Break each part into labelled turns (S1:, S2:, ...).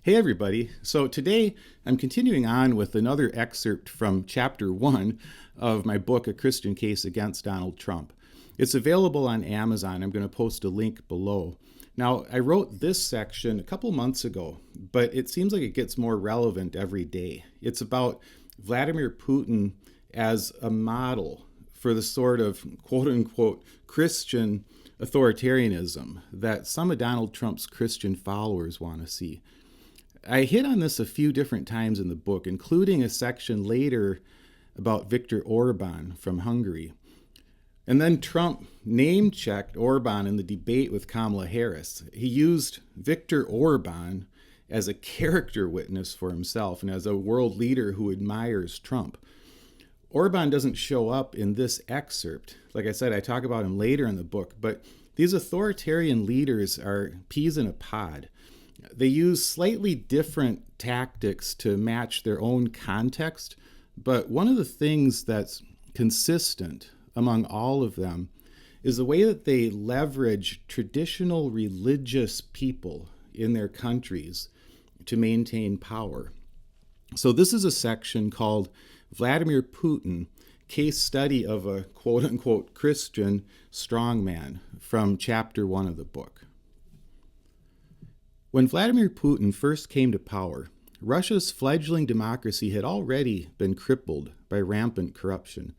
S1: Hey everybody. So today I'm continuing on with another excerpt from chapter 1 of my book, A Christian Case Against Donald Trump. It's available on Amazon. I'm going to post a link below. Now, I wrote this section a couple months ago, but it seems like it gets more relevant every day. It's about Vladimir Putin as a model for the sort of quote-unquote Christian authoritarianism that some of Donald Trump's Christian followers want to see. I hit on this a few different times in the book, including a section later about Viktor Orban from Hungary. And then Trump name-checked Orban in the debate with Kamala Harris. He used Viktor Orban as a character witness for himself and as a world leader who admires Trump. Orban doesn't show up in this excerpt. Like I said, I talk about him later in the book, but these authoritarian leaders are peas in a pod. They use slightly different tactics to match their own context, but one of the things that's consistent among all of them is the way that they leverage traditional religious people in their countries to maintain power. So this is a section called Vladimir Putin, Case Study of a quote-unquote Christian strongman from chapter 1 of the book. When Vladimir Putin first came to power, Russia's fledgling democracy had already been crippled by rampant corruption.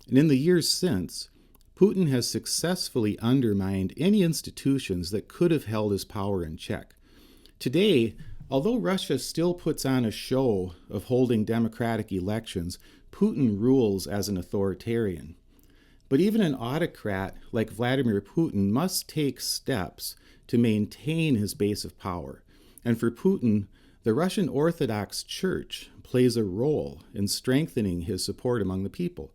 S1: And in the years since, Putin has successfully undermined any institutions that could have held his power in check. Today, although Russia still puts on a show of holding democratic elections, Putin rules as an authoritarian. But even an autocrat like Vladimir Putin must take steps to maintain his base of power. And for Putin, the Russian Orthodox Church plays a role in strengthening his support among the people.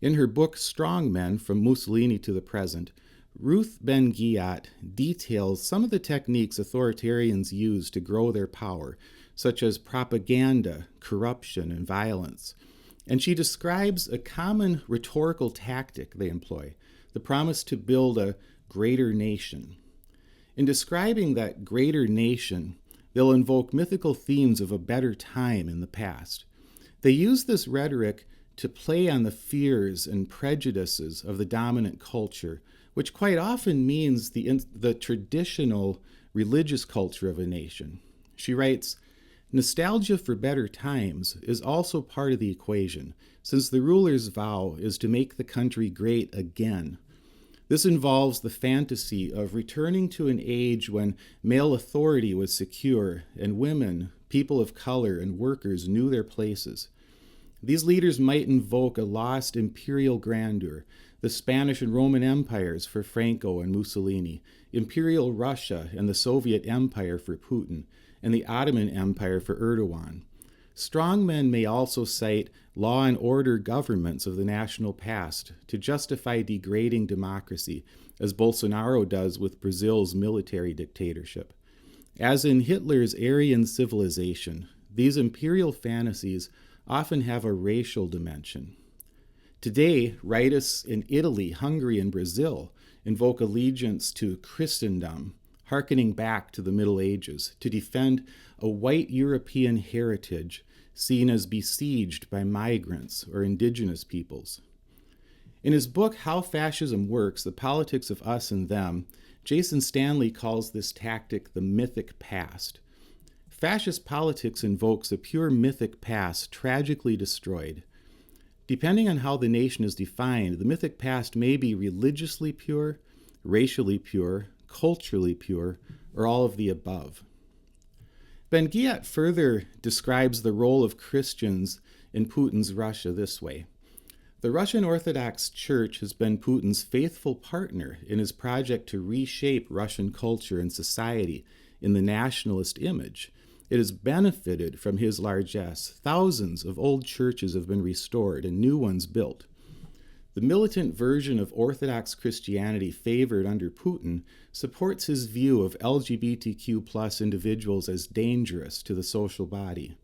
S1: In her book, Strong Men, From Mussolini to the Present, Ruth Ben-Ghiat details some of the techniques authoritarians use to grow their power, such as propaganda, corruption, and violence. And she describes a common rhetorical tactic they employ, the promise to build a greater nation. In describing that greater nation, they'll invoke mythical themes of a better time in the past. They use this rhetoric to play on the fears and prejudices of the dominant culture, which quite often means the traditional religious culture of a nation. She writes, "Nostalgia for better times is also part of the equation, since the ruler's vow is to make the country great again. This involves the fantasy of returning to an age when male authority was secure and women, people of color, and workers knew their places. These leaders might invoke a lost imperial grandeur, the Spanish and Roman empires for Franco and Mussolini, Imperial Russia and the Soviet Empire for Putin, and the Ottoman Empire for Erdogan. Strongmen may also cite law and order governments of the national past to justify degrading democracy, as Bolsonaro does with Brazil's military dictatorship. As in Hitler's Aryan civilization, these imperial fantasies often have a racial dimension. Today, rightists in Italy, Hungary, and Brazil invoke allegiance to Christendom, hearkening back to the Middle Ages, to defend a white European heritage seen as besieged by migrants or indigenous peoples. In his book, How Fascism Works, The Politics of Us and Them, Jason Stanley calls this tactic the mythic past. Fascist politics invokes a pure mythic past tragically destroyed. Depending on how the nation is defined, the mythic past may be religiously pure, racially pure, culturally pure, or all of the above. Ben-Ghiat further describes the role of Christians in Putin's Russia this way. The Russian Orthodox Church has been Putin's faithful partner in his project to reshape Russian culture and society in the nationalist image. It has benefited from his largesse. Thousands of old churches have been restored and new ones built. The militant version of Orthodox Christianity favored under Putin supports his view of LGBTQ+ individuals as dangerous to the social body.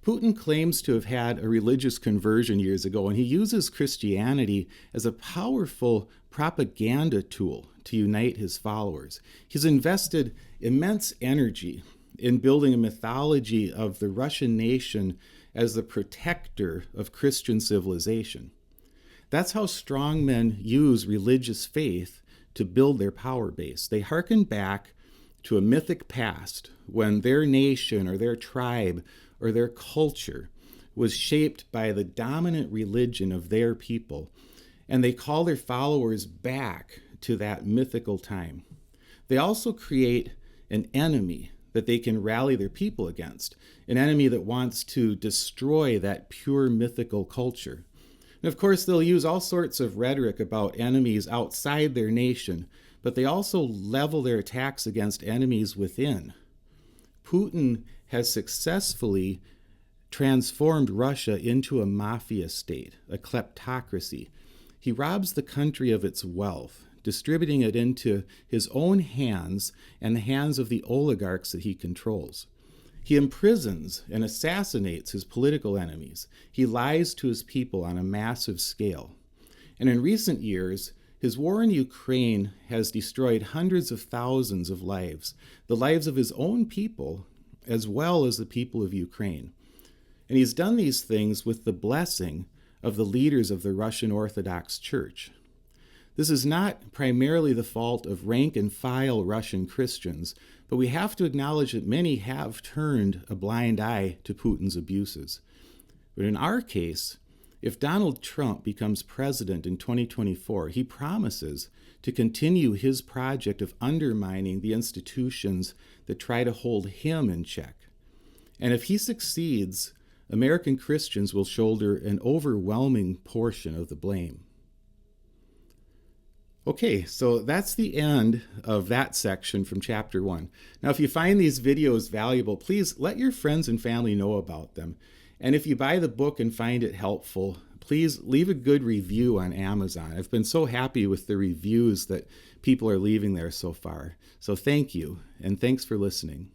S1: Putin claims to have had a religious conversion years ago, and he uses Christianity as a powerful propaganda tool to unite his followers. He's invested immense energy in building a mythology of the Russian nation as the protector of Christian civilization. That's how strongmen use religious faith to build their power base. They hearken back to a mythic past when their nation or their tribe or their culture was shaped by the dominant religion of their people, and they call their followers back to that mythical time. They also create an enemy that they can rally their people against, an enemy that wants to destroy that pure mythical culture. And of course, they'll use all sorts of rhetoric about enemies outside their nation, but they also level their attacks against enemies within. Putin has successfully transformed Russia into a mafia state, a kleptocracy. He robs the country of its wealth, distributing it into his own hands and the hands of the oligarchs that he controls. He imprisons and assassinates his political enemies. He lies to his people on a massive scale. And in recent years, his war in Ukraine has destroyed hundreds of thousands of lives, the lives of his own people, as well as the people of Ukraine. And he's done these things with the blessing of the leaders of the Russian Orthodox Church. This is not primarily the fault of rank-and-file Russian Christians, but we have to acknowledge that many have turned a blind eye to Putin's abuses. But in our case, if Donald Trump becomes president in 2024, he promises to continue his project of undermining the institutions that try to hold him in check. And if he succeeds, American Christians will shoulder an overwhelming portion of the blame. Okay, so that's the end of that section from chapter 1. Now, if you find these videos valuable, please let your friends and family know about them. And if you buy the book and find it helpful, please leave a good review on Amazon. I've been so happy with the reviews that people are leaving there so far. So thank you, and thanks for listening.